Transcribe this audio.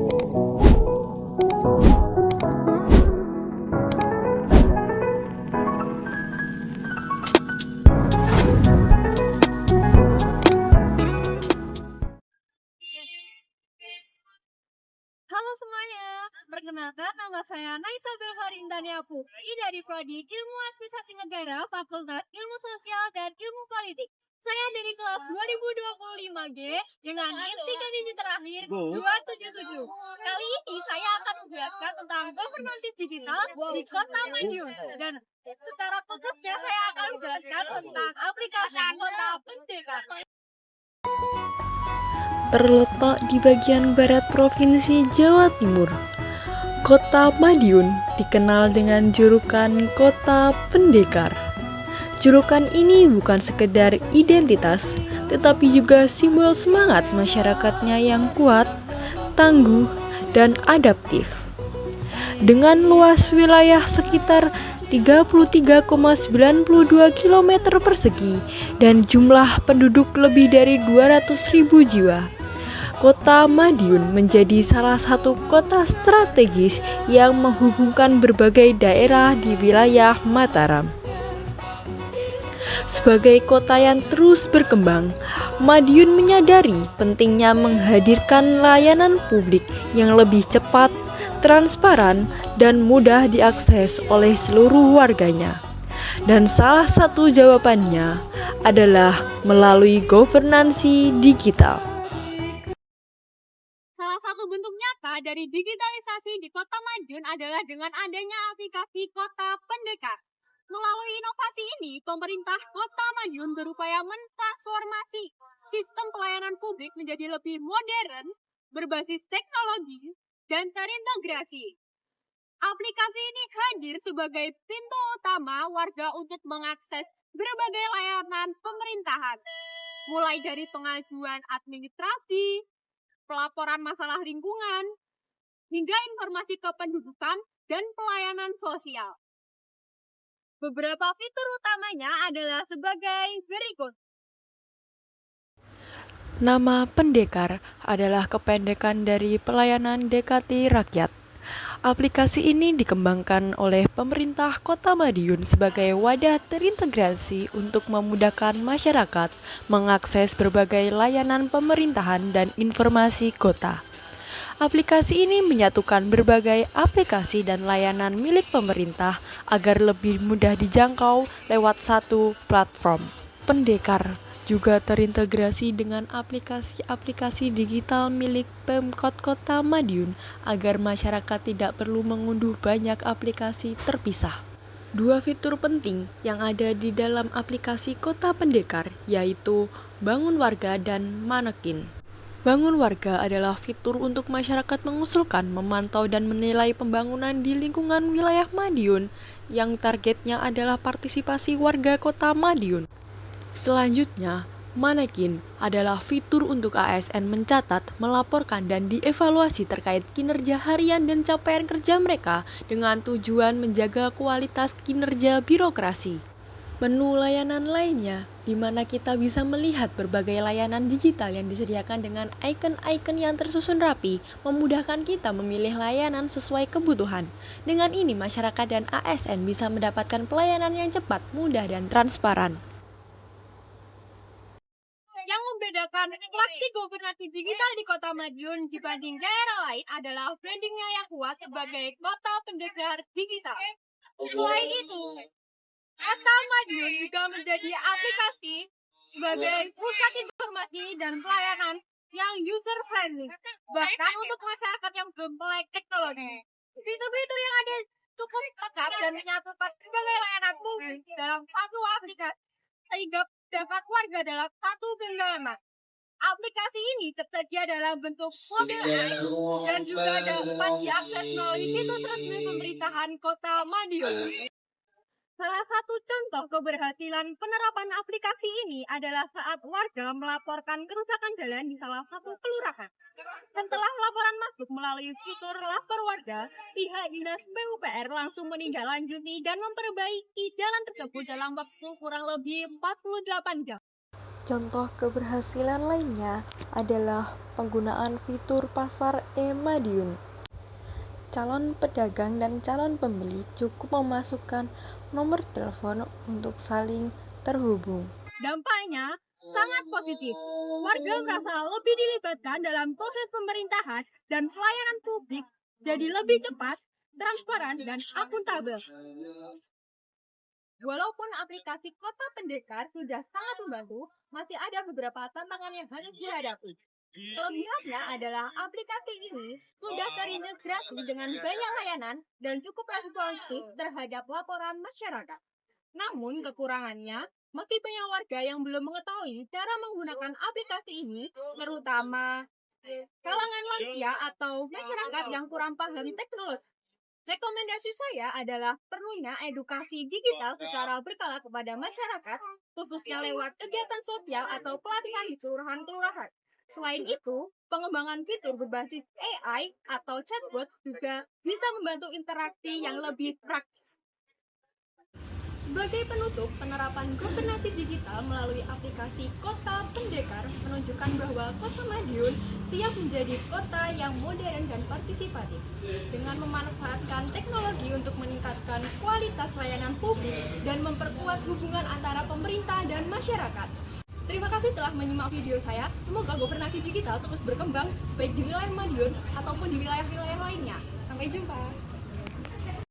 Halo semuanya, perkenalkan nama saya Naisa Belharindania Putri dari Prodi Ilmu Administrasi Negara, Fakultas Ilmu Sosial dan Ilmu Politik. Saya dari kelas 2025G dengan INT digit terakhir 277. Kali ini saya akan menjelaskan tentang governance digital di Kota Madiun. Dan secara khususnya saya akan menjelaskan tentang aplikasi Kota Pendekar. Terletak di bagian barat Provinsi Jawa Timur, Kota Madiun dikenal dengan julukan Kota Pendekar. Julukan ini bukan sekedar identitas, tetapi juga simbol semangat masyarakatnya yang kuat, tangguh, dan adaptif. Dengan luas wilayah sekitar 33,92 km persegi dan jumlah penduduk lebih dari 200.000 jiwa, Kota Madiun menjadi salah satu kota strategis yang menghubungkan berbagai daerah di wilayah Mataram. Sebagai kota yang terus berkembang, Madiun menyadari pentingnya menghadirkan layanan publik yang lebih cepat, transparan, dan mudah diakses oleh seluruh warganya. Dan salah satu jawabannya adalah melalui governansi digital. Salah satu bentuk nyata dari digitalisasi di Kota Madiun adalah dengan adanya aplikasi Kota Pendekar. Melalui inovasi ini, pemerintah Kota Madiun berupaya mentransformasi sistem pelayanan publik menjadi lebih modern, berbasis teknologi, dan terintegrasi. Aplikasi ini hadir sebagai pintu utama warga untuk mengakses berbagai layanan pemerintahan, mulai dari pengajuan administrasi, pelaporan masalah lingkungan, hingga informasi kependudukan dan pelayanan sosial. Beberapa fitur utamanya adalah sebagai berikut. Nama Pendekar adalah kependekan dari pelayanan dekati rakyat. Aplikasi ini dikembangkan oleh pemerintah Kota Madiun sebagai wadah terintegrasi untuk memudahkan masyarakat mengakses berbagai layanan pemerintahan dan informasi kota. Aplikasi ini menyatukan berbagai aplikasi dan layanan milik pemerintah agar lebih mudah dijangkau lewat satu platform. Pendekar juga terintegrasi dengan aplikasi-aplikasi digital milik Pemkot Kota Madiun agar masyarakat tidak perlu mengunduh banyak aplikasi terpisah. Dua fitur penting yang ada di dalam aplikasi Kota Pendekar yaitu Bangun Warga dan Manekin. Bangun Warga adalah fitur untuk masyarakat mengusulkan, memantau, dan menilai pembangunan di lingkungan wilayah Madiun yang targetnya adalah partisipasi warga Kota Madiun. Selanjutnya, Manekin adalah fitur untuk ASN mencatat, melaporkan, dan dievaluasi terkait kinerja harian dan capaian kerja mereka dengan tujuan menjaga kualitas kinerja birokrasi. Menu layanan lainnya, di mana kita bisa melihat berbagai layanan digital yang disediakan dengan icon-icon yang tersusun rapi, memudahkan kita memilih layanan sesuai kebutuhan. Dengan ini, masyarakat dan ASN bisa mendapatkan pelayanan yang cepat, mudah, dan transparan. Yang membedakan praktik governansi digital di Kota Madiun dibanding daerah lain adalah brandingnya yang kuat sebagai Kota Pendekar Digital. Selain itu, Kota Madiun juga menjadi aplikasi sebagai pusat informasi dan pelayanan yang user-friendly, bahkan untuk masyarakat yang belum melek teknologi. Fitur-fitur yang ada cukup lengkap dan menyatukan berbagai layanan publik dalam satu aplikasi, sehingga dapat warga dalam satu genggaman. Aplikasi ini tersedia dalam bentuk mobil dan juga dapat diakses melalui situs resmi pemerintahan Kota Madiun. Salah satu contoh keberhasilan penerapan aplikasi ini adalah saat warga melaporkan kerusakan jalan di salah satu kelurahan. Setelah laporan masuk melalui fitur lapor warga, pihak Dinas PUPR langsung menindaklanjuti dan memperbaiki jalan tersebut dalam waktu kurang lebih 48 jam. Contoh keberhasilan lainnya adalah penggunaan fitur pasar e-Madiun. Calon pedagang dan calon pembeli cukup memasukkan nomor telepon untuk saling terhubung. Dampaknya sangat positif. Warga merasa lebih dilibatkan dalam proses pemerintahan dan pelayanan publik jadi lebih cepat, transparan, dan akuntabel. Walaupun aplikasi Kota Pendekar sudah sangat membantu, masih ada beberapa tantangan yang harus dihadapi. Kelebihannya adalah aplikasi ini sudah terintegrasi dengan banyak layanan dan cukup responsif terhadap laporan masyarakat. Namun kekurangannya, masih banyak warga yang belum mengetahui cara menggunakan aplikasi ini, terutama kalangan lansia atau masyarakat yang kurang paham teknologi. Rekomendasi saya adalah perlunya edukasi digital secara berkala kepada masyarakat, khususnya lewat kegiatan sosial atau pelatihan di kelurahan-kelurahan. Selain itu, pengembangan fitur berbasis AI atau chatbot juga bisa membantu interaksi yang lebih praktis. Sebagai penutup, penerapan governance digital melalui aplikasi Kota Pendekar menunjukkan bahwa Kota Madiun siap menjadi kota yang modern dan partisipatif. Dengan memanfaatkan teknologi untuk meningkatkan kualitas layanan publik dan memperkuat hubungan antara pemerintah dan masyarakat. Terima kasih telah menyimak video saya. Semoga governance digital terus berkembang baik di wilayah Madiun ataupun di wilayah-wilayah lainnya. Sampai jumpa.